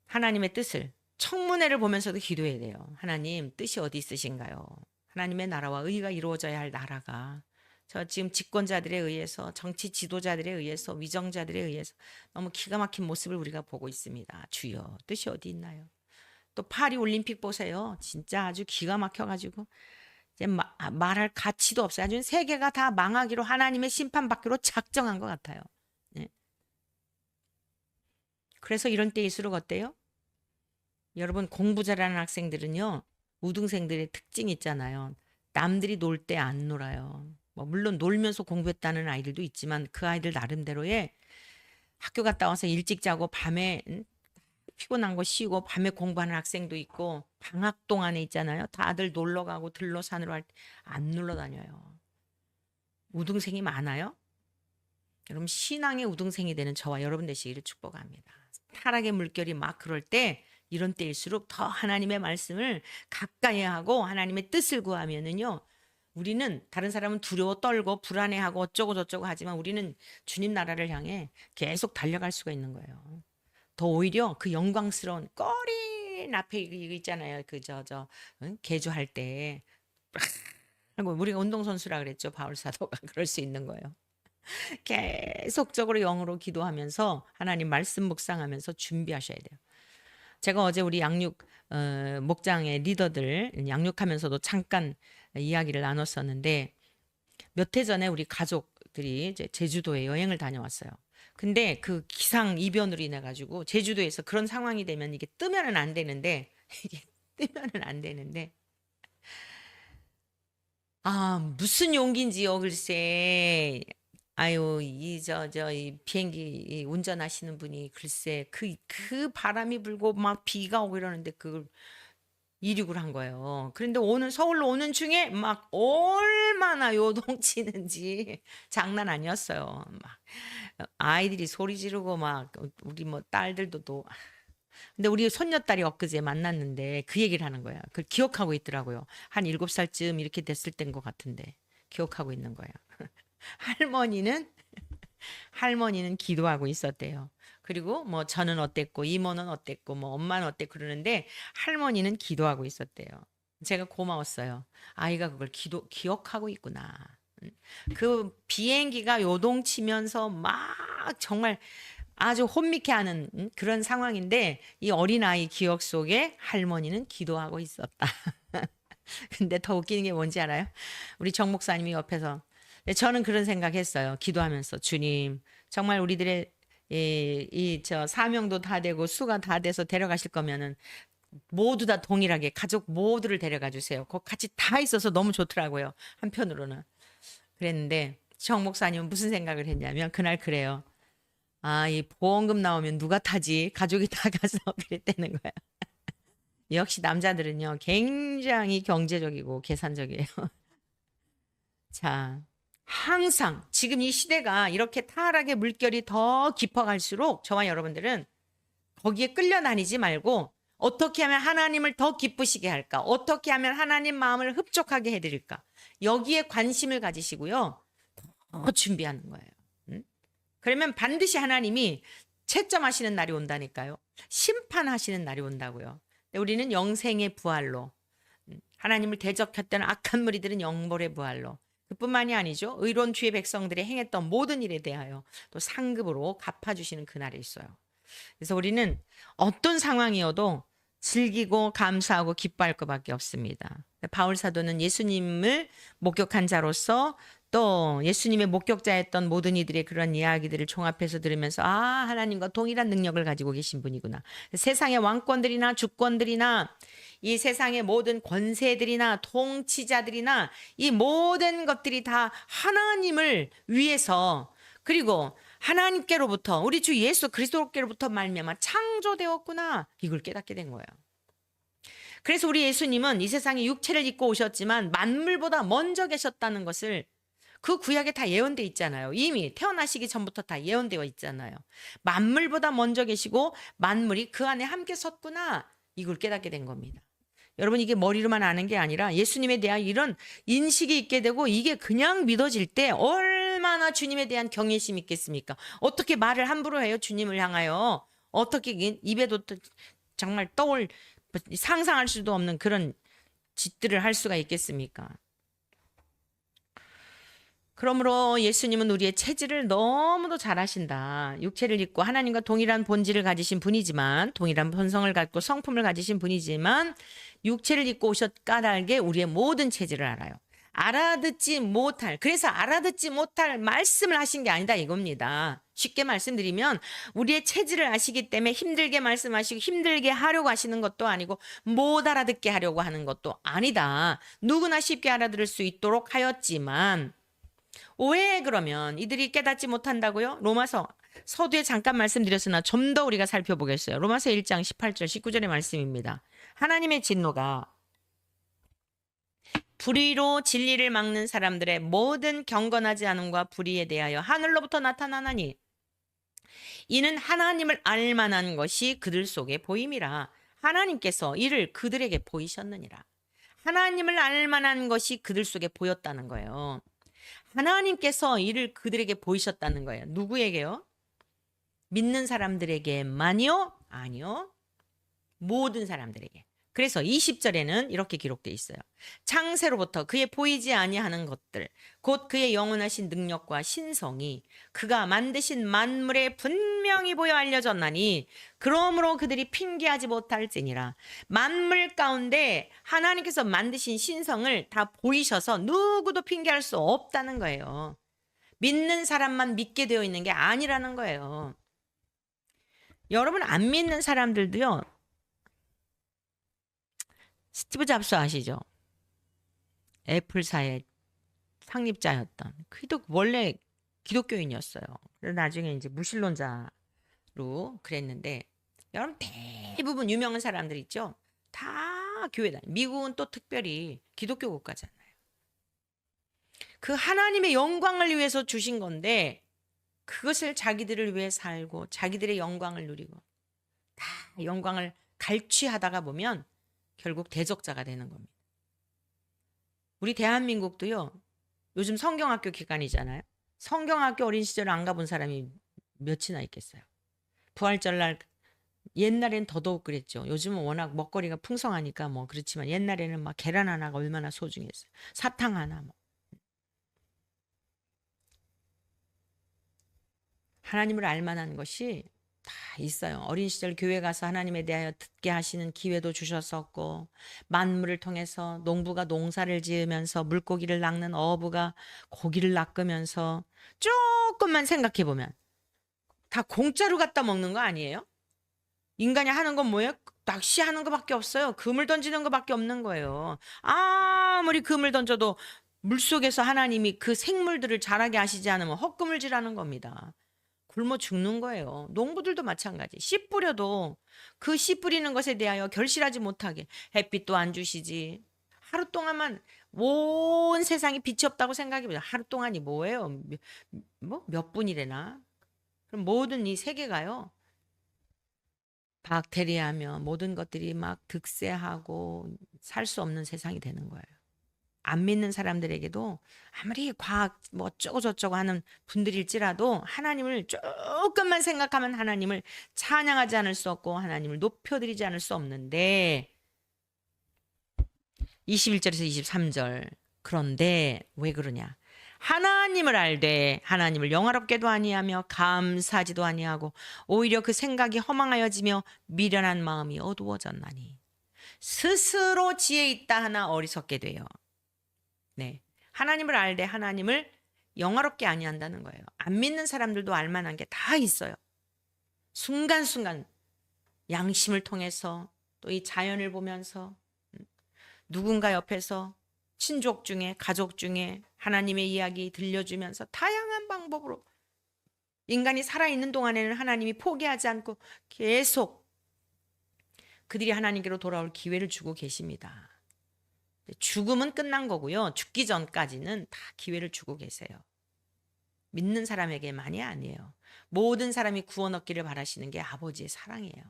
하나님의 뜻을 청문회를 보면서도 기도해야 돼요. 하나님 뜻이 어디 있으신가요? 하나님의 나라와 의가 이루어져야 할 나라가 저 지금 집권자들에 의해서 정치 지도자들에 의해서 위정자들에 의해서 너무 기가 막힌 모습을 우리가 보고 있습니다. 주여 뜻이 어디 있나요? 또 파리 올림픽 보세요. 진짜 아주 기가 막혀가지고 이제 말할 가치도 없어요. 아주 세계가 다 망하기로 하나님의 심판받기로 작정한 것 같아요. 네. 그래서 이런 때일수록 어때요? 여러분 공부 잘하는 학생들은요. 우등생들의 특징이 있잖아요. 남들이 놀 때 안 놀아요. 뭐 물론 놀면서 공부했다는 아이들도 있지만 그 아이들 나름대로의 학교 갔다 와서 일찍 자고 밤에 피곤한 거 쉬고 밤에 공부하는 학생도 있고 방학 동안에 있잖아요. 다들 놀러 가고 들러산으로 할 때 안 놀러 다녀요. 우등생이 많아요. 여러분 신앙의 우등생이 되는 저와 여러분 되시기를 축복합니다. 타락의 물결이 막 그럴 때 이런 때일수록 더 하나님의 말씀을 가까이 하고 하나님의 뜻을 구하면은요. 우리는 다른 사람은 두려워 떨고 불안해하고 어쩌고 저쩌고 하지만 우리는 주님 나라를 향해 계속 달려갈 수가 있는 거예요. 더 오히려 그 영광스러운 꺼린 앞에 이거 있잖아요. 개주할 때 하고 우리가 운동선수라 그랬죠. 바울 사도가 그럴 수 있는 거예요. 계속적으로 영으로 기도하면서 하나님 말씀 묵상하면서 준비하셔야 돼요. 제가 어제 우리 양육 목장의 리더들 양육하면서도 잠깐 이야기를 나눴었는데 몇 해 전에 우리 가족들이 이제 제주도에 여행을 다녀왔어요. 근데 그 기상 이변으로 인해 가지고 제주도에서 그런 상황이 되면 이게 뜨면은 안 되는데 이게 뜨면은 안 되는데 무슨 용기인지요 글쎄 아유 이 비행기 이 운전하시는 분이 글쎄 그 바람이 불고 막 비가 오고 이러는데 그걸 이륙을 한 거예요. 그런데 서울로 오는 중에 막 얼마나 요동치는지 장난 아니었어요. 막 아이들이 소리 지르고 막 우리 뭐 딸들도 또 근데 우리 손녀딸이 엊그제 만났는데 그 얘기를 하는 거야. 그걸 기억하고 있더라고요. 한 7살쯤 이렇게 됐을 때인 것 같은데 기억하고 있는 거야. 할머니는 할머니는 기도하고 있었대요. 그리고 뭐 저는 어땠고 이모는 어땠고 뭐 엄마는 어땠고 그러는데 할머니는 기도하고 있었대요. 제가 고마웠어요. 아이가 그걸 기억하고 있구나. 그 비행기가 요동치면서 막 정말 아주 혼미케 하는 그런 상황인데 이 어린아이 기억 속에 할머니는 기도하고 있었다. 근데 더 웃기는 게 뭔지 알아요? 우리 정 목사님이 옆에서 저는 그런 생각했어요. 기도하면서 주님 정말 우리들의 저 사명도 다 되고 수가 다 돼서 데려가실 거면은 모두 다 동일하게 가족 모두를 데려가 주세요. 그 같이 다 있어서 너무 좋더라고요. 한편으로는 그랬는데 정 목사님은 무슨 생각을 했냐면 그날 그래요. 아, 이 보험금 나오면 누가 타지? 가족이 다 가서 그랬다는 거야. 역시 남자들은요, 굉장히 경제적이고 계산적이에요. 자, 항상 지금 이 시대가 이렇게 타락의 물결이 더 깊어갈수록 저와 여러분들은 거기에 끌려다니지 말고 어떻게 하면 하나님을 더 기쁘시게 할까? 어떻게 하면 하나님 마음을 흡족하게 해드릴까? 여기에 관심을 가지시고요. 더 준비하는 거예요. 응? 그러면 반드시 하나님이 채점하시는 날이 온다니까요. 심판하시는 날이 온다고요. 우리는 영생의 부활로 하나님을 대적했던 악한 무리들은 영벌의 부활로 그뿐만이 아니죠. 의로운 주의 백성들이 행했던 모든 일에 대하여 또 상급으로 갚아주시는 그날이 있어요. 그래서 우리는 어떤 상황이어도 즐기고 감사하고 기뻐할 것밖에 없습니다. 바울 사도는 예수님을 목격한 자로서 또 예수님의 목격자였던 모든 이들의 그런 이야기들을 종합해서 들으면서 아 하나님과 동일한 능력을 가지고 계신 분이구나. 세상의 왕권들이나 주권들이나 이 세상의 모든 권세들이나 통치자들이나 이 모든 것들이 다 하나님을 위해서 그리고 하나님께로부터 우리 주 예수 그리스도께로부터 말미암아 창조되었구나. 이걸 깨닫게 된 거예요. 그래서 우리 예수님은 이 세상에 육체를 입고 오셨지만 만물보다 먼저 계셨다는 것을 그 구약에 다 예언돼 있잖아요. 이미 태어나시기 전부터 다 예언되어 있잖아요. 만물보다 먼저 계시고 만물이 그 안에 함께 섰구나. 이걸 깨닫게 된 겁니다. 여러분 이게 머리로만 아는 게 아니라 예수님에 대한 이런 인식이 있게 되고 이게 그냥 믿어질 때 얼마나 주님에 대한 경외심이 있겠습니까? 어떻게 말을 함부로 해요? 주님을 향하여. 어떻게 입에도 정말 상상할 수도 없는 그런 짓들을 할 수가 있겠습니까? 그러므로 예수님은 우리의 체질을 너무도 잘 아신다. 육체를 입고 하나님과 동일한 본질을 가지신 분이지만 동일한 본성을 갖고 성품을 가지신 분이지만 육체를 입고 오셨 까닭에 우리의 모든 체질을 알아요. 그래서 알아듣지 못할 말씀을 하신 게 아니다 이겁니다. 쉽게 말씀드리면 우리의 체질을 아시기 때문에 힘들게 말씀하시고 힘들게 하려고 하시는 것도 아니고 못 알아듣게 하려고 하는 것도 아니다. 누구나 쉽게 알아들을 수 있도록 하였지만 왜 그러면 이들이 깨닫지 못한다고요? 로마서 서두에 잠깐 말씀드렸으나 좀 더 우리가 살펴보겠어요. 로마서 1장 18절 19절의 말씀입니다. 하나님의 진노가 불의로 진리를 막는 사람들의 모든 경건하지 않음과 불의에 대하여 하늘로부터 나타나나니 이는 하나님을 알만한 것이 그들 속에 보임이라. 하나님께서 이를 그들에게 보이셨느니라. 하나님을 알만한 것이 그들 속에 보였다는 거예요. 하나님께서 이를 그들에게 보이셨다는 거예요. 누구에게요? 믿는 사람들에게만요? 아니요. 모든 사람들에게. 그래서 20절에는 이렇게 기록되어 있어요. 창세로부터 그의 보이지 아니하는 것들 곧 그의 영원하신 능력과 신성이 그가 만드신 만물에 분명히 보여 알려졌나니 그러므로 그들이 핑계하지 못할지니라. 만물 가운데 하나님께서 만드신 신성을 다 보이셔서 누구도 핑계할 수 없다는 거예요. 믿는 사람만 믿게 되어 있는 게 아니라는 거예요. 여러분 안 믿는 사람들도요. 스티브 잡스 아시죠? 애플사의 창립자였던 그도 원래 기독교인이었어요. 그래서 나중에 이제 무신론자로 그랬는데 여러분 대부분 유명한 사람들 있죠? 다 교회 다니. 미국은 또 특별히 기독교 국가잖아요. 그 하나님의 영광을 위해서 주신 건데 그것을 자기들을 위해 살고 자기들의 영광을 누리고 다 영광을 갈취하다가 보면 결국 대적자가 되는 겁니다. 우리 대한민국도요. 요즘 성경학교 기간이잖아요. 성경학교 어린 시절 안 가본 사람이 몇이나 있겠어요. 부활절날 옛날엔 더더욱 그랬죠. 요즘은 워낙 먹거리가 풍성하니까 뭐 그렇지만 옛날에는 막 계란 하나가 얼마나 소중했어요. 사탕 하나 뭐. 하나님을 알만한 것이 다 있어요. 어린 시절 교회 가서 하나님에 대하여 듣게 하시는 기회도 주셨었고 만물을 통해서 농부가 농사를 지으면서 물고기를 낚는 어부가 고기를 낚으면서 조금만 생각해 보면 다 공짜로 갖다 먹는 거 아니에요? 인간이 하는 건 뭐예요? 낚시하는 것밖에 없어요. 그물 던지는 것밖에 없는 거예요. 아무리 그물 던져도 물속에서 하나님이 그 생물들을 자라게 하시지 않으면 헛그물질하는 겁니다. 굶어 죽는 거예요. 농부들도 마찬가지. 씨 뿌려도 그 씨 뿌리는 것에 대하여 결실하지 못하게 햇빛도 안 주시지. 하루 동안만 온 세상이 빛이 없다고 생각해보자. 하루 동안이 뭐예요? 몇 분이래나? 그럼 모든 이 세계가요. 박테리아며 모든 것들이 막 득세하고 살 수 없는 세상이 되는 거예요. 안 믿는 사람들에게도 아무리 과학 뭐 어쩌고 저쩌고 하는 분들일지라도 하나님을 조금만 생각하면 하나님을 찬양하지 않을 수 없고 하나님을 높여드리지 않을 수 없는데 21절에서 23절 그런데 왜 그러냐? 하나님을 알되 하나님을 영화롭게도 아니하며 감사하지도 아니하고 오히려 그 생각이 허망하여지며 미련한 마음이 어두워졌나니 스스로 지혜 있다 하나 어리석게 돼요. 네. 하나님을 알되 하나님을 영화롭게 아니한다는 거예요. 안 믿는 사람들도 알만한 게 다 있어요. 순간순간 양심을 통해서 또 이 자연을 보면서 누군가 옆에서 친족 중에 가족 중에 하나님의 이야기 들려주면서 다양한 방법으로 인간이 살아있는 동안에는 하나님이 포기하지 않고 계속 그들이 하나님께로 돌아올 기회를 주고 계십니다. 죽음은 끝난 거고요. 죽기 전까지는 다 기회를 주고 계세요. 믿는 사람에게만이 아니에요. 모든 사람이 구원 얻기를 바라시는 게 아버지의 사랑이에요.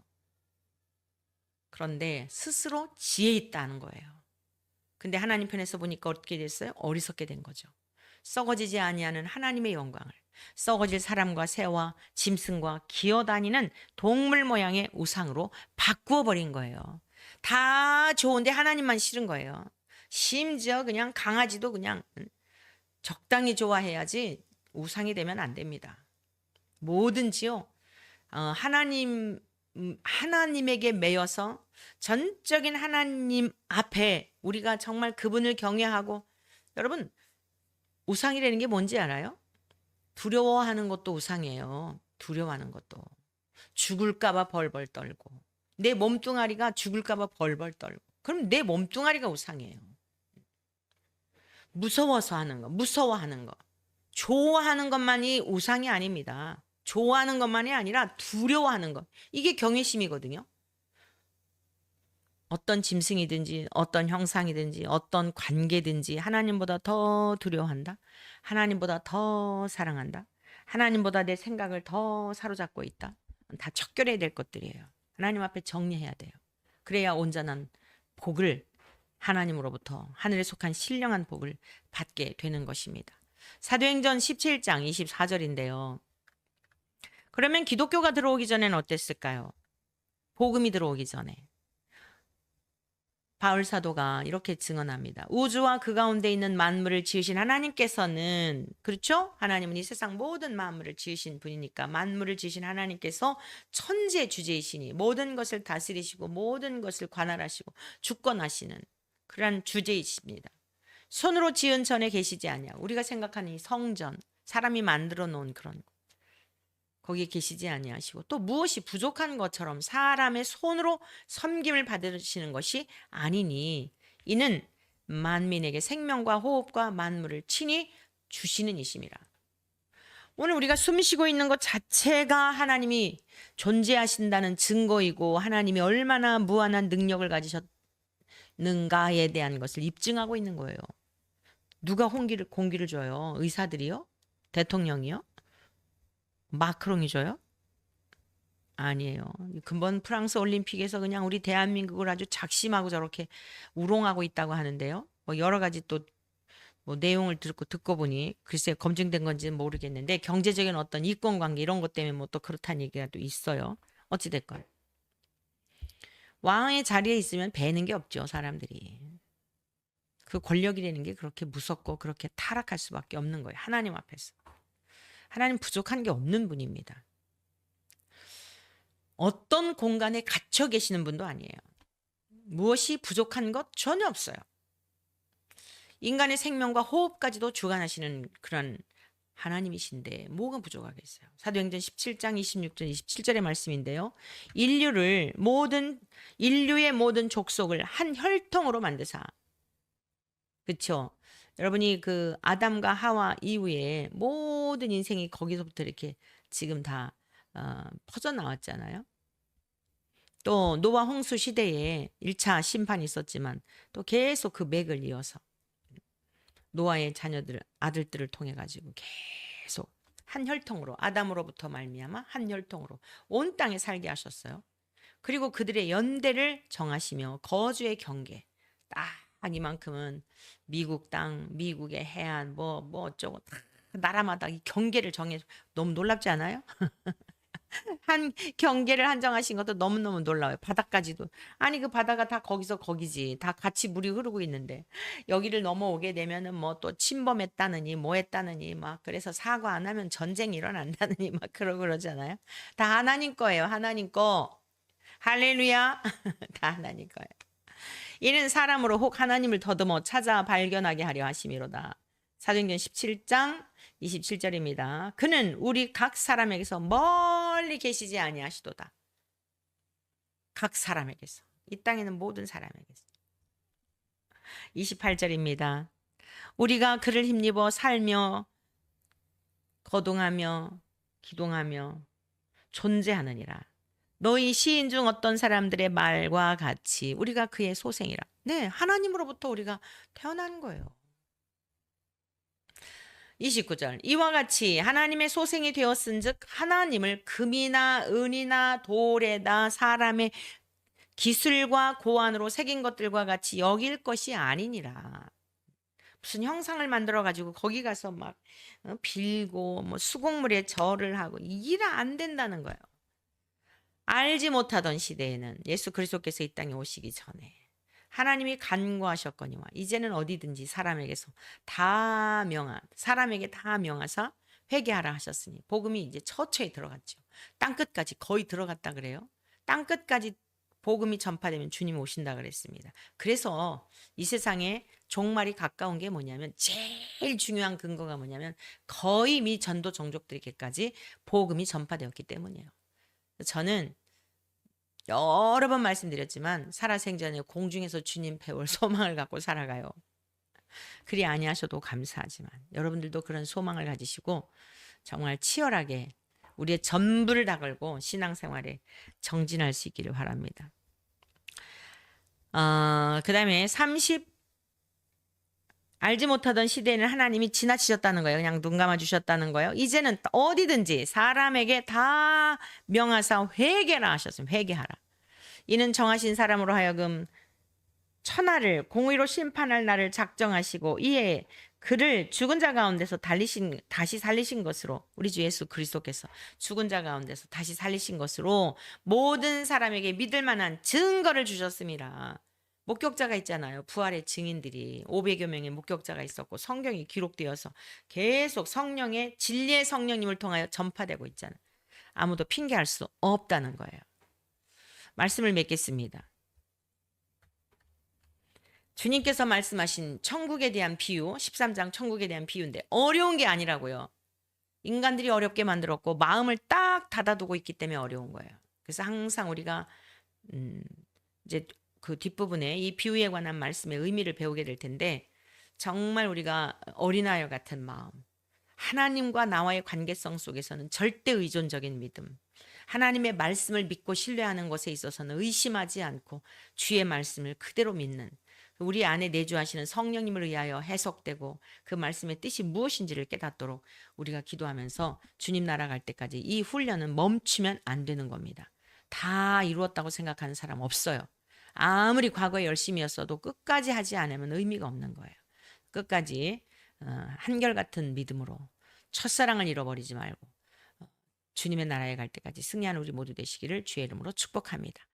그런데 스스로 지혜 있다는 거예요. 근데 하나님 편에서 보니까 어떻게 됐어요? 어리석게 된 거죠. 썩어지지 아니하는 하나님의 영광을 썩어질 사람과 새와 짐승과 기어다니는 동물 모양의 우상으로 바꾸어 버린 거예요. 다 좋은데 하나님만 싫은 거예요. 심지어 그냥 강아지도 그냥 적당히 좋아해야지 우상이 되면 안 됩니다. 뭐든지요. 하나님에게 매여서 전적인 하나님 앞에 우리가 정말 그분을 경외하고 여러분 우상이라는 게 뭔지 알아요? 두려워하는 것도 우상이에요. 두려워하는 것도. 죽을까봐 벌벌 떨고 내 몸뚱아리가 죽을까봐 벌벌 떨고 그럼 내 몸뚱아리가 우상이에요. 무서워서 하는 거, 무서워하는 거. 좋아하는 것만이 우상이 아닙니다. 좋아하는 것만이 아니라 두려워하는 것. 이게 경외심이거든요. 어떤 짐승이든지 어떤 형상이든지 어떤 관계든지 하나님보다 더 두려워한다. 하나님보다 더 사랑한다. 하나님보다 내 생각을 더 사로잡고 있다. 다 척결해야 될 것들이에요. 하나님 앞에 정리해야 돼요. 그래야 온전한 복을 하나님으로부터 하늘에 속한 신령한 복을 받게 되는 것입니다. 사도행전 17장 24절인데요. 그러면 기독교가 들어오기 전에는 어땠을까요? 복음이 들어오기 전에. 바울 사도가 이렇게 증언합니다. 우주와 그 가운데 있는 만물을 지으신 하나님께서는 그렇죠? 하나님은 이 세상 모든 만물을 지으신 분이니까 만물을 지으신 하나님께서 천재 주제이시니 모든 것을 다스리시고 모든 것을 관할하시고 주권하시는 그러한 주제이십니다. 손으로 지은 전에 계시지 아니하고 우리가 생각하는 이 성전 사람이 만들어 놓은 그런 거. 거기에 계시지 아니하시고 또 무엇이 부족한 것처럼 사람의 손으로 섬김을 받으시는 것이 아니니 이는 만민에게 생명과 호흡과 만물을 친히 주시는 이심이라. 오늘 우리가 숨쉬고 있는 것 자체가 하나님이 존재하신다는 증거이고 하나님이 얼마나 무한한 능력을 가지셨 있는가에 대한 것을 입증하고 있는 거예요. 누가 공기를 줘요? 의사들이요? 대통령이요? 마크롱이 줘요? 아니에요. 근본 프랑스 올림픽에서 그냥 우리 대한민국을 아주 작심하고 저렇게 우롱하고 있다고 하는데요. 뭐 여러 가지 또 뭐 내용을 듣고 보니 글쎄 검증된 건지는 모르겠는데 경제적인 어떤 이권 관계 이런 것 때문에 뭐 또 그렇다는 얘기가 또 있어요. 어찌 됐건 왕의 자리에 있으면 배는 게 없죠, 사람들이. 그 권력이라는 게 그렇게 무섭고 그렇게 타락할 수밖에 없는 거예요. 하나님 앞에서. 하나님 부족한 게 없는 분입니다. 어떤 공간에 갇혀 계시는 분도 아니에요. 무엇이 부족한 것 전혀 없어요. 인간의 생명과 호흡까지도 주관하시는 그런 하나님이신데 뭐가 부족하겠어요. 사도행전 17장 26절 27절의 말씀인데요. 인류의 모든 족속을 한 혈통으로 만드사. 그렇죠? 여러분이 그 아담과 하와 이후에 모든 인생이 거기서부터 이렇게 지금 다 퍼져 나왔잖아요. 또 노아 홍수 시대에 1차 심판이 있었지만 또 계속 그 맥을 이어서 노아의 아들들을 통해 가지고 계속 한 혈통으로 아담으로부터 말미암아 한 혈통으로 온 땅에 살게 하셨어요. 그리고 그들의 연대를 정하시며 거주의 경계 딱 이만큼은 미국 땅, 미국의 해안 뭐 어쩌고 다 나라마다 이 경계를 정해 너무 놀랍지 않아요? 한 경계를 한정하신 것도 너무너무 놀라워요. 바다까지도. 아니 그 바다가 다 거기서 거기지. 다 같이 물이 흐르고 있는데 여기를 넘어오게 되면은 뭐 또 침범했다느니 뭐 했다느니 막 그래서 사과 안 하면 전쟁이 일어난다느니 막 그러잖아요. 다 하나님 거예요. 하나님 거. 할렐루야. 다 하나님 거예요. 이는 사람으로 혹 하나님을 더듬어 찾아 발견하게 하려 하심이로다. 사도행전 17장 27절입니다. 그는 우리 각 사람에게서 멀리 계시지 아니하시도다. 각 사람에게서. 이 땅에는 모든 사람에게서. 28절입니다. 우리가 그를 힘입어 살며 거동하며 기동하며 존재하느니라. 너희 시인 중 어떤 사람들의 말과 같이 우리가 그의 소생이라. 네, 하나님으로부터 우리가 태어난 거예요. 29절 이와 같이 하나님의 소생이 되었은즉 하나님을 금이나 은이나 돌에다 사람의 기술과 고안으로 새긴 것들과 같이 여길 것이 아니니라. 무슨 형상을 만들어 가지고 거기 가서 막 빌고 뭐 수곡물에 절을 하고 이래 안 된다는 거예요. 알지 못하던 시대에는 예수 그리스도께서 이 땅에 오시기 전에 하나님이 간구하셨거니와 이제는 어디든지 사람에게 다 명하사 회개하라 하셨으니 복음이 이제 처처에 들어갔죠. 땅끝까지 거의 들어갔다 그래요. 땅끝까지 복음이 전파되면 주님 오신다 그랬습니다. 그래서 이 세상에 종말이 가까운 게 뭐냐면 제일 중요한 근거가 뭐냐면 거의 미 전도 종족들에게까지 복음이 전파되었기 때문이에요. 저는 여러 번 말씀드렸지만 살아생전에 공중에서 주님 배울 소망을 갖고 살아가요. 그리 아니하셔도 감사하지만 여러분들도 그런 소망을 가지시고 정말 치열하게 우리의 전부를 다 걸고 신앙생활에 정진할 수 있기를 바랍니다. 그 다음에 알지 못하던 시대에는 하나님이 지나치셨다는 거예요. 그냥 눈 감아주셨다는 거예요. 이제는 어디든지 사람에게 다 명하사 회개라 하셨습니다. 회개하라. 이는 정하신 사람으로 하여금 천하를 공의로 심판할 날을 작정하시고 이에 그를 죽은 자 가운데서 다시 살리신 것으로 우리 주 예수 그리스도께서 죽은 자 가운데서 다시 살리신 것으로 모든 사람에게 믿을 만한 증거를 주셨습니다. 목격자가 있잖아요. 부활의 증인들이 500여 명의 목격자가 있었고 성경이 기록되어서 계속 성령의 진리의 성령님을 통하여 전파되고 있잖아요. 아무도 핑계할 수 없다는 거예요. 말씀을 맺겠습니다. 주님께서 말씀하신 천국에 대한 비유 13장 천국에 대한 비유인데 어려운 게 아니라고요. 인간들이 어렵게 만들었고 마음을 딱 닫아두고 있기 때문에 어려운 거예요. 그래서 항상 우리가 이제 그 뒷부분에 이 비유에 관한 말씀의 의미를 배우게 될 텐데 정말 우리가 어린아이 같은 마음 하나님과 나와의 관계성 속에서는 절대 의존적인 믿음 하나님의 말씀을 믿고 신뢰하는 것에 있어서는 의심하지 않고 주의 말씀을 그대로 믿는 우리 안에 내주하시는 성령님을 의하여 해석되고 그 말씀의 뜻이 무엇인지를 깨닫도록 우리가 기도하면서 주님 나라 갈 때까지 이 훈련은 멈추면 안 되는 겁니다. 다 이루었다고 생각하는 사람 없어요. 아무리 과거에 열심히였어도 끝까지 하지 않으면 의미가 없는 거예요. 끝까지 한결같은 믿음으로 첫사랑을 잃어버리지 말고 주님의 나라에 갈 때까지 승리하는 우리 모두 되시기를 주의 이름으로 축복합니다.